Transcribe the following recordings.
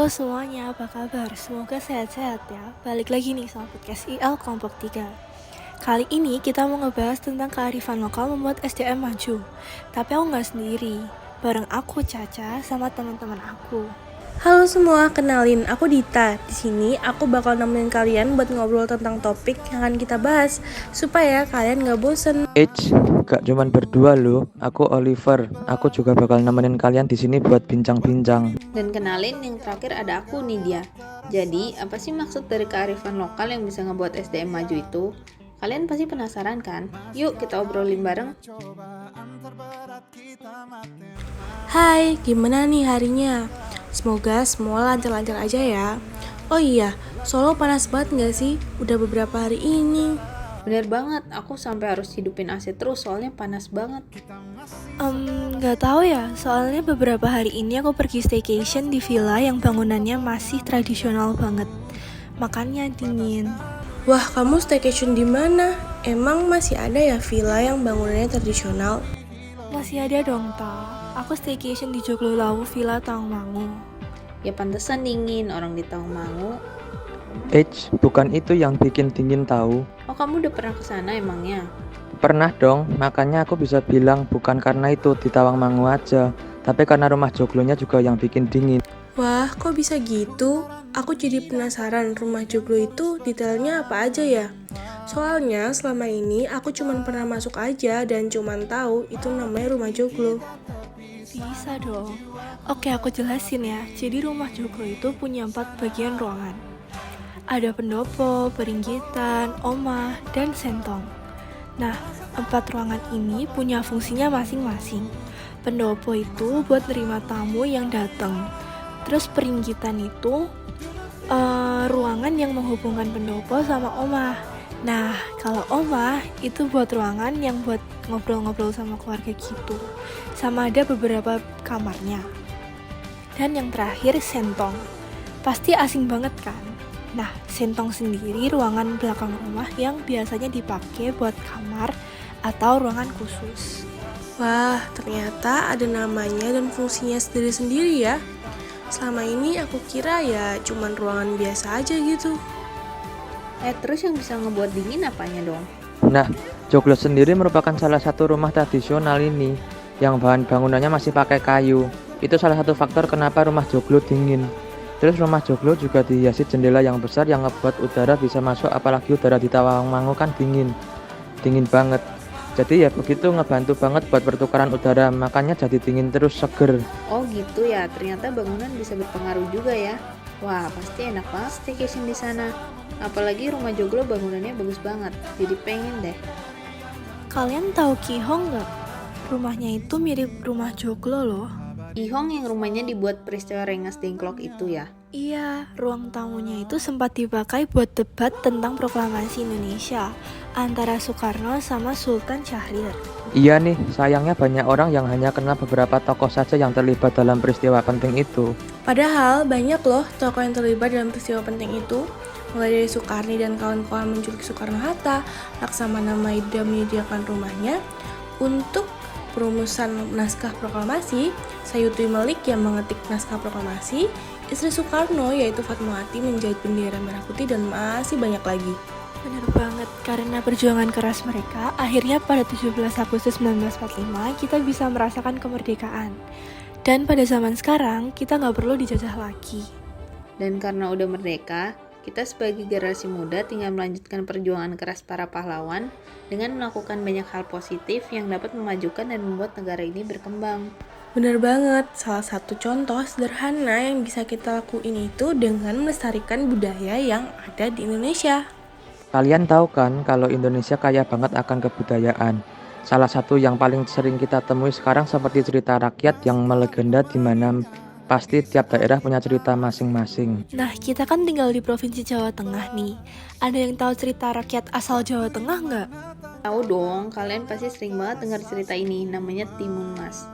semuanya, apa kabar? Semoga sehat-sehat ya. Balik lagi nih sama podcast IL Kelompok 3. Kali ini kita mau ngebahas tentang kearifan lokal membuat SDM maju. Tapi aku nggak sendiri, bareng aku Caca sama teman-teman aku. Halo semua, kenalin aku Dita. Di sini aku bakal nemenin kalian buat ngobrol tentang topik yang akan kita bahas supaya kalian gak bosen. Gak cuman berdua loh, aku Oliver. Aku juga bakal nemenin kalian di sini buat bincang-bincang. Dan kenalin yang terakhir ada aku Nidia. Jadi, apa sih maksud dari kearifan lokal yang bisa ngebuat SDM maju itu? Kalian pasti penasaran kan? Yuk kita obrolin bareng. Hai, gimana nih harinya? Semoga semua lancar-lancar aja ya. Oh iya, Solo panas banget gak sih? Udah beberapa hari ini. Bener banget, aku sampai harus hidupin AC terus soalnya panas banget. Nggak tahu ya, soalnya beberapa hari ini aku pergi staycation di villa yang bangunannya masih tradisional banget. Makanya dingin. Wah, kamu staycation di mana? Emang masih ada ya villa yang bangunannya tradisional? Masih ada dong, Ta. Aku staycation di Joglo Lawu Villa Tawangmangu. Ya pantesan dingin, orang di Tawangmangu. Bukan itu yang bikin dingin tahu. Oh, kamu udah pernah kesana emangnya? Pernah dong, makanya aku bisa bilang bukan karena itu di Tawangmangu aja, tapi karena rumah joglonya juga yang bikin dingin. Wah, kok bisa gitu? Aku jadi penasaran rumah joglo itu detailnya apa aja ya? Soalnya selama ini aku cuma pernah masuk aja dan cuma tahu itu namanya rumah joglo. Bisa dong. Oke, aku jelasin ya. Jadi rumah joglo itu punya 4 bagian ruangan. Ada pendopo, peringgitan, omah, dan sentong. Nah, 4 ruangan ini punya fungsinya masing-masing. Pendopo itu buat nerima tamu yang datang. Terus peringgitan itu ruangan yang menghubungkan pendopo sama omah. Nah, kalau omah itu buat ruangan yang buat ngobrol-ngobrol sama keluarga gitu. Sama ada beberapa kamarnya. Dan yang terakhir sentong. Pasti asing banget kan? Nah, sentong sendiri ruangan belakang rumah yang biasanya dipakai buat kamar atau ruangan khusus. Wah, ternyata ada namanya dan fungsinya sendiri-sendiri ya. Selama ini aku kira ya cuman ruangan biasa aja gitu. Terus yang bisa ngebuat dingin apanya dong? Nah, joglo sendiri merupakan salah satu rumah tradisional ini, yang bahan bangunannya masih pakai kayu. Itu salah satu faktor kenapa rumah joglo dingin. Terus rumah joglo juga dihiasi jendela yang besar yang ngebuat udara bisa masuk, apalagi udara di Tawangmangu kan dingin banget. Jadi ya begitu ngebantu banget buat pertukaran udara, makanya jadi dingin terus seger. Oh gitu ya, ternyata bangunan bisa berpengaruh juga ya. Wah, pasti enak banget staycation di sana. Apalagi rumah joglo bangunannya bagus banget, jadi pengen deh. Kalian tahu Kihong nggak? Rumahnya itu mirip rumah joglo loh. Ihong yang rumahnya dibuat peristiwa Rengas Dengklok itu ya? Iya, ruang tamunya itu sempat dipakai buat debat tentang proklamasi Indonesia antara Soekarno sama Sultan Syahrir. Iya nih, sayangnya banyak orang yang hanya kenal beberapa tokoh saja yang terlibat dalam peristiwa penting itu. Padahal banyak loh tokoh yang terlibat dalam peristiwa penting itu. Mulai dari Soekarni dan kawan-kawan menculik Soekarno-Hatta, Laksamana Maida menyediakan rumahnya untuk perumusan naskah proklamasi, Sayuti Melik yang mengetik naskah proklamasi, istri Soekarno yaitu Fatmawati menjahit bendera merah putih, dan masih banyak lagi. Bener banget, karena perjuangan keras mereka, akhirnya pada 17 Agustus 1945 kita bisa merasakan kemerdekaan. Dan pada zaman sekarang, kita nggak perlu dijajah lagi. Dan karena udah merdeka, kita sebagai generasi muda tinggal melanjutkan perjuangan keras para pahlawan dengan melakukan banyak hal positif yang dapat memajukan dan membuat negara ini berkembang. Bener banget, salah satu contoh sederhana yang bisa kita lakuin itu dengan melestarikan budaya yang ada di Indonesia. Kalian tahu kan kalau Indonesia kaya banget akan kebudayaan. Salah satu yang paling sering kita temui sekarang seperti cerita rakyat yang melegenda, di mana pasti tiap daerah punya cerita masing-masing. Nah, kita kan tinggal di Provinsi Jawa Tengah nih. Ada yang tahu cerita rakyat asal Jawa Tengah nggak? Tahu dong, kalian pasti sering banget dengar cerita ini, namanya Timun Mas.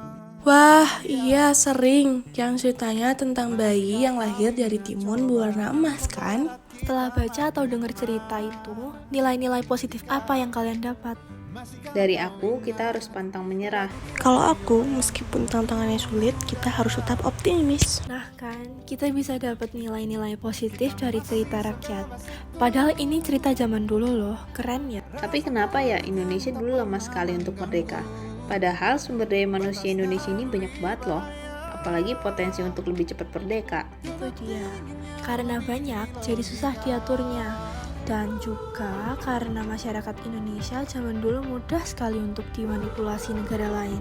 Wah, iya sering. Yang ceritanya tentang bayi yang lahir dari timun berwarna emas kan? Setelah baca atau dengar cerita itu, nilai-nilai positif apa yang kalian dapat? Dari aku, kita harus pantang menyerah. Kalau aku, meskipun tantangannya sulit, kita harus tetap optimis. Nah kan, kita bisa dapat nilai-nilai positif dari cerita rakyat. Padahal ini cerita zaman dulu loh, keren ya. Tapi kenapa ya Indonesia dulu lama sekali untuk merdeka? Padahal sumber daya manusia Indonesia ini banyak banget loh. Apalagi potensi untuk lebih cepat merdeka. Itu dia, karena banyak jadi susah diaturnya. Dan juga karena masyarakat Indonesia zaman dulu mudah sekali untuk dimanipulasi negara lain.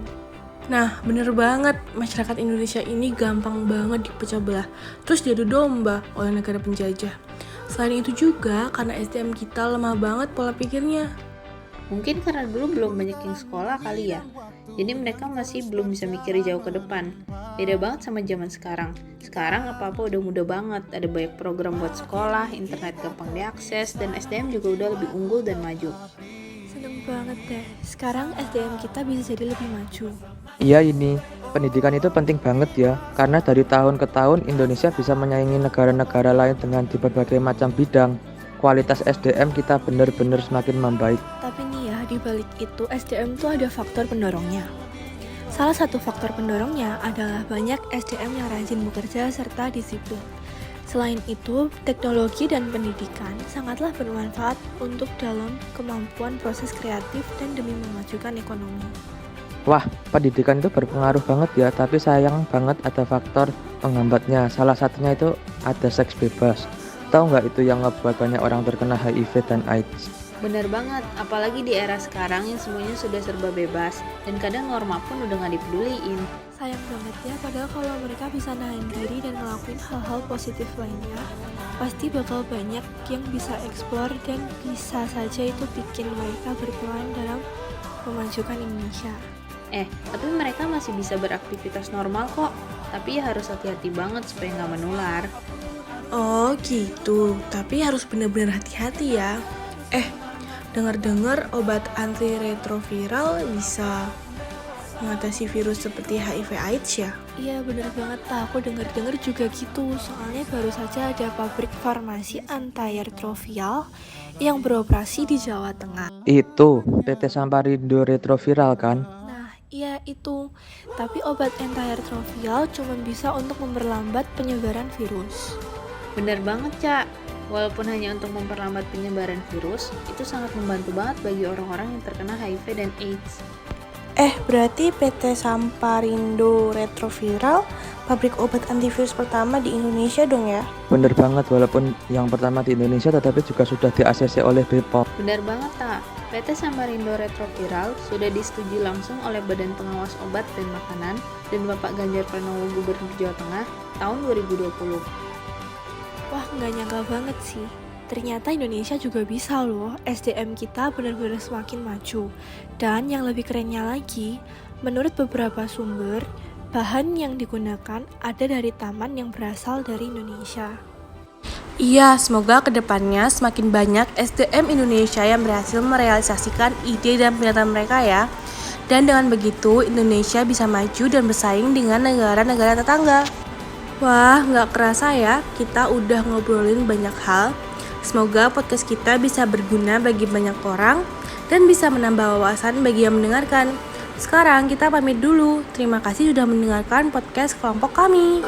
Nah, bener banget, masyarakat Indonesia ini gampang banget dipecah belah, terus diadu domba oleh negara penjajah. Selain itu juga, karena SDM kita lemah banget pola pikirnya. Mungkin karena dulu belum banyak yang sekolah kali ya. Jadi mereka masih belum bisa mikir jauh ke depan. Beda banget sama zaman sekarang. Sekarang apa-apa udah mudah banget. Ada banyak program buat sekolah, internet gampang diakses, dan SDM juga udah lebih unggul dan maju. Seneng banget deh, sekarang SDM kita bisa jadi lebih maju. Iya ini, pendidikan itu penting banget ya, karena dari tahun ke tahun Indonesia bisa menyaingi negara-negara lain dengan di berbagai macam bidang. Kualitas SDM kita benar-benar semakin membaik. Tapi nih ya, di balik itu SDM tuh ada faktor pendorongnya. Salah satu faktor pendorongnya adalah banyak SDM yang rajin bekerja serta disiplin. Selain itu, teknologi dan pendidikan sangatlah bermanfaat untuk dalam kemampuan proses kreatif dan demi memajukan ekonomi. Wah, pendidikan itu berpengaruh banget ya, tapi sayang banget ada faktor penghambatnya. Salah satunya itu ada seks bebas. Tahu nggak itu yang ngebuat banyak orang terkena HIV dan AIDS? Bener banget, apalagi di era sekarang yang semuanya sudah serba bebas, dan kadang norma pun udah gak dipeduliin. Sayang banget ya, padahal kalau mereka bisa nahan diri dan ngelakuin hal-hal positif lainnya, pasti bakal banyak yang bisa eksplor dan bisa saja itu bikin mereka berperan dalam memajukan Indonesia. Tapi mereka masih bisa beraktivitas normal kok, tapi ya harus hati-hati banget supaya gak menular. Oh gitu, tapi harus benar-benar hati-hati ya. Dengar-dengar obat antiretroviral bisa mengatasi virus seperti HIV AIDS ya? Iya bener banget, aku denger-denger juga gitu. Soalnya baru saja ada pabrik farmasi antiretroviral yang beroperasi di Jawa Tengah. Itu PT Samparindo Retroviral kan? Nah iya itu, tapi obat antiretroviral cuma bisa untuk memperlambat penyebaran virus. Bener banget, Cak. Walaupun hanya untuk memperlambat penyebaran virus, itu sangat membantu banget bagi orang-orang yang terkena HIV dan AIDS. Berarti PT Samparindo Retroviral pabrik obat antivirus pertama di Indonesia dong ya? Bener banget, walaupun yang pertama di Indonesia tetapi juga sudah di-ACC oleh BPOM. Benar banget, Tak. PT Samparindo Retroviral sudah disetujui langsung oleh Badan Pengawas Obat dan Makanan dan Bapak Ganjar Pranowo Gubernur Jawa Tengah tahun 2020. Wah nggak nyangka banget sih, ternyata Indonesia juga bisa loh, SDM kita benar-benar semakin maju. Dan yang lebih kerennya lagi, menurut beberapa sumber, bahan yang digunakan ada dari taman yang berasal dari Indonesia. Iya, semoga kedepannya semakin banyak SDM Indonesia yang berhasil merealisasikan ide dan pernyataan mereka ya. Dan dengan begitu, Indonesia bisa maju dan bersaing dengan negara-negara tetangga. Wah, nggak kerasa ya, kita udah ngobrolin banyak hal. Semoga podcast kita bisa berguna bagi banyak orang dan bisa menambah wawasan bagi yang mendengarkan. Sekarang kita pamit dulu. Terima kasih sudah mendengarkan podcast kelompok kami.